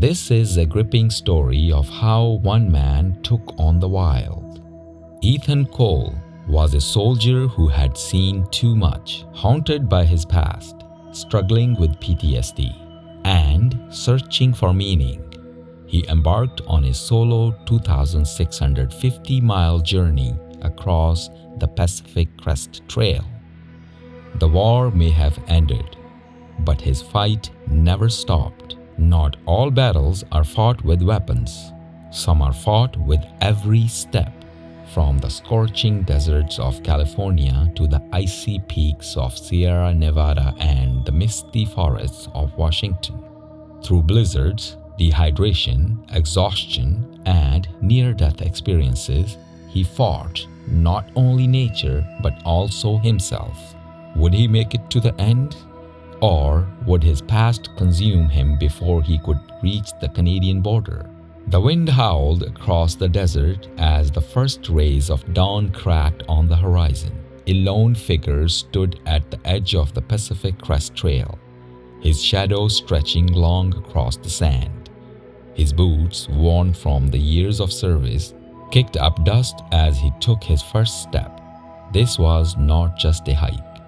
This is a gripping story of how one man took on the wild. Ethan Cole was a soldier who had seen too much, haunted by his past, struggling with PTSD, and searching for meaning. He embarked on a solo 2,650-mile journey across the Pacific Crest Trail. The war may have ended, but his fight never stopped. Not all battles are fought with weapons. Some are fought with every step, from the scorching deserts of California to the icy peaks of Sierra Nevada and the misty forests of Washington. Through blizzards, dehydration, exhaustion, and near-death experiences, he fought not only nature but also himself. Would he make it to the end? Or would his past consume him before he could reach the Canadian border? The wind howled across the desert as the first rays of dawn cracked on the horizon. A lone figure stood at the edge of the Pacific Crest Trail, his shadow stretching long across the sand. His boots, worn from the years of service, kicked up dust as he took his first step. This was not just a hike.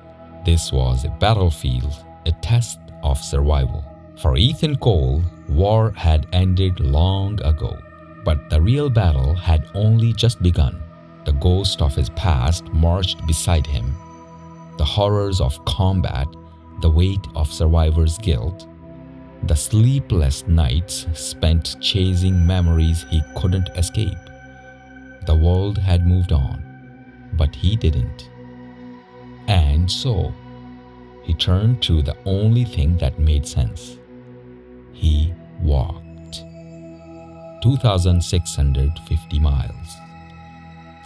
This was a battlefield, a test of survival. For Ethan Cole, war had ended long ago, but the real battle had only just begun. The ghost of his past marched beside him. The horrors of combat, the weight of survivor's guilt, the sleepless nights spent chasing memories he couldn't escape. The world had moved on, but he didn't. And so, he turned to the only thing that made sense. He walked 2,650 miles.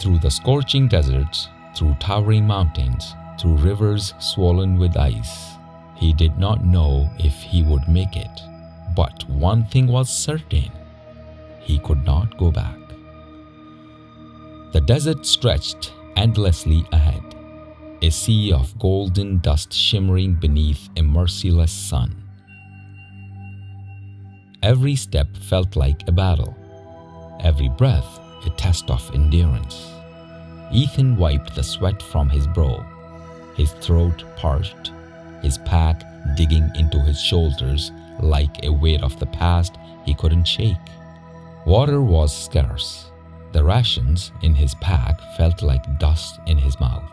Through the scorching deserts, through towering mountains, through rivers swollen with ice. He did not know if he would make it, but one thing was certain: he could not go back. The desert stretched endlessly ahead, a sea of golden dust shimmering beneath a merciless sun. Every step felt like a battle, every breath a test of endurance. Ethan wiped the sweat from his brow, his throat parched, his pack digging into his shoulders like a weight of the past he couldn't shake. Water was scarce. The rations in his pack felt like dust in his mouth.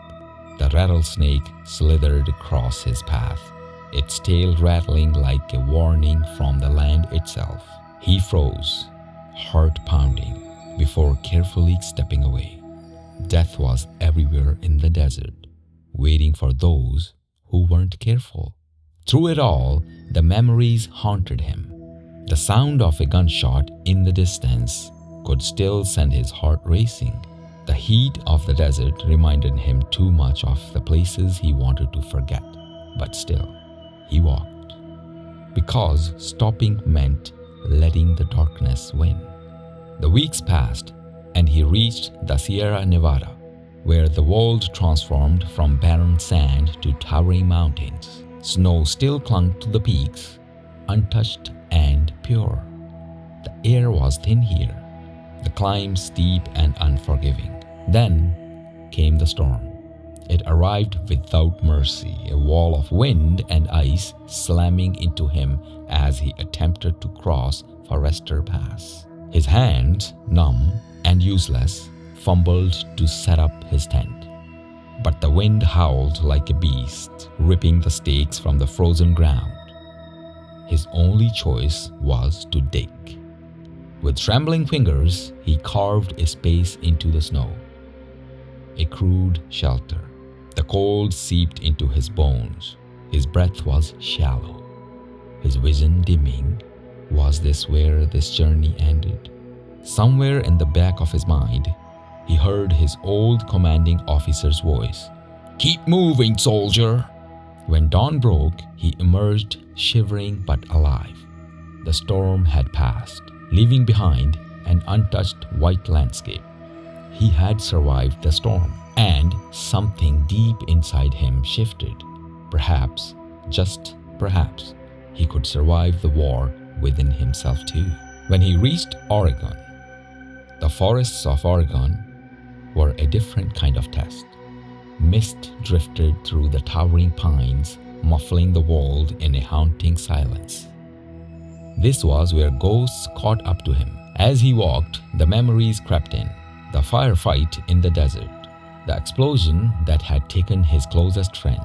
The rattlesnake slithered across his path, its tail rattling like a warning from the land itself. He froze, heart pounding, before carefully stepping away. Death was everywhere in the desert, waiting for those who weren't careful. Through it all, the memories haunted him. The sound of a gunshot in the distance could still send his heart racing. The heat of the desert reminded him too much of the places he wanted to forget. But still, he walked. Because stopping meant letting the darkness win. The weeks passed, and he reached the Sierra Nevada, where the world transformed from barren sand to towering mountains. Snow still clung to the peaks, untouched and pure. The air was thin here, the climb steep and unforgiving. Then came the storm. It arrived without mercy, a wall of wind and ice slamming into him as he attempted to cross Forester Pass. His hands, numb and useless, fumbled to set up his tent. But the wind howled like a beast, ripping the stakes from the frozen ground. His only choice was to dig. With trembling fingers, he carved a space into the snow. A crude shelter. The cold seeped into his bones. His breath was shallow, his vision dimming. Was this where this journey ended? Somewhere in the back of his mind, he heard his old commanding officer's voice. "Keep moving, soldier!" When dawn broke, he emerged shivering but alive. The storm had passed, leaving behind an untouched white landscape. He had survived the storm, and something deep inside him shifted. Perhaps, just perhaps, he could survive the war within himself too. When he reached Oregon, the forests of Oregon were a different kind of test. Mist drifted through the towering pines, muffling the world in a haunting silence. This was where ghosts caught up to him. As he walked, the memories crept in. The firefight in the desert, the explosion that had taken his closest friend,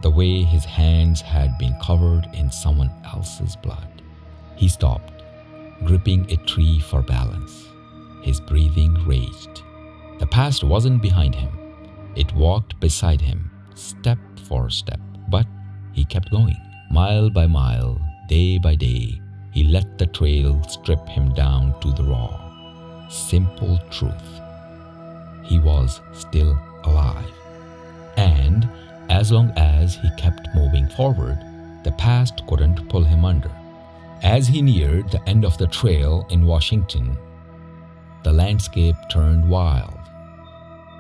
the way his hands had been covered in someone else's blood. He stopped, gripping a tree for balance. His breathing raged. The past wasn't behind him. It walked beside him, step for step. But he kept going. Mile by mile, day by day, he let the trail strip him down to the raw, simple truth. He was still alive. And as long as he kept moving forward, the past couldn't pull him under. As he neared the end of the trail in Washington, the landscape turned wild.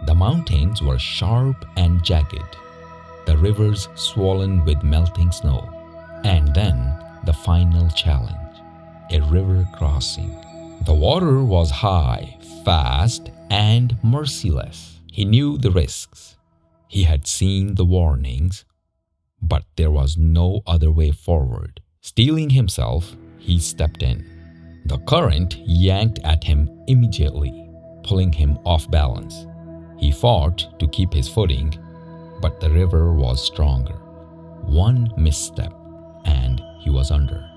The mountains were sharp and jagged, the rivers swollen with melting snow, and then the final challenge, a river crossing. The water was high, fast, and merciless. He knew the risks. He had seen the warnings, but there was no other way forward. Steeling himself, he stepped in. The current yanked at him immediately, pulling him off balance. He fought to keep his footing, but the river was stronger. One misstep, and he was under.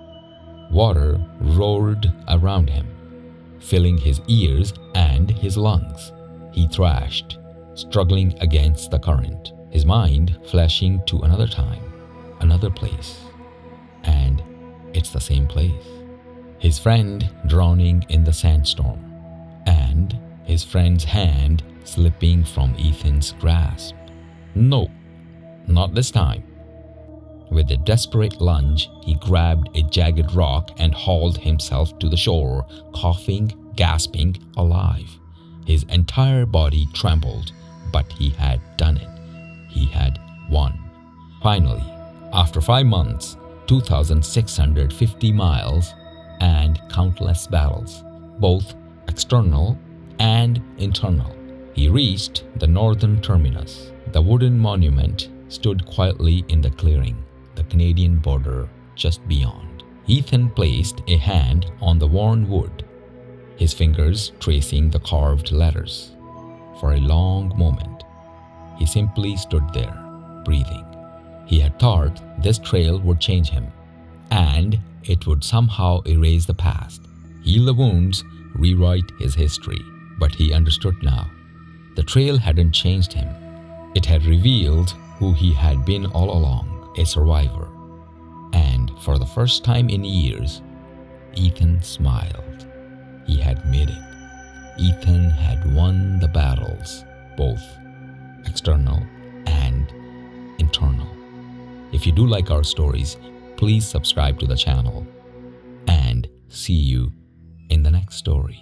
Water roared around him, filling his ears and his lungs. He thrashed, struggling against the current, his mind flashing to another time, another place. And it's the same place. His friend drowning in the sandstorm, and his friend's hand slipping from Ethan's grasp. No, not this time. With a desperate lunge, he grabbed a jagged rock and hauled himself to the shore, coughing, gasping, alive. His entire body trembled, but he had done it. He had won. Finally, after 5 months, 2,650 miles, and countless battles, both external and internal, he reached the Northern Terminus. The wooden monument stood quietly in the clearing, the Canadian border just beyond. Ethan placed a hand on the worn wood, his fingers tracing the carved letters. For a long moment, he simply stood there, breathing. He had thought this trail would change him, and it would somehow erase the past, heal the wounds, rewrite his history. But he understood now. The trail hadn't changed him. It had revealed who he had been all along, a survivor. And for the first time in years, Ethan smiled. He had made it. Ethan had won the battles, both external and internal. If you do like our stories, please subscribe to the channel, and see you in the next story.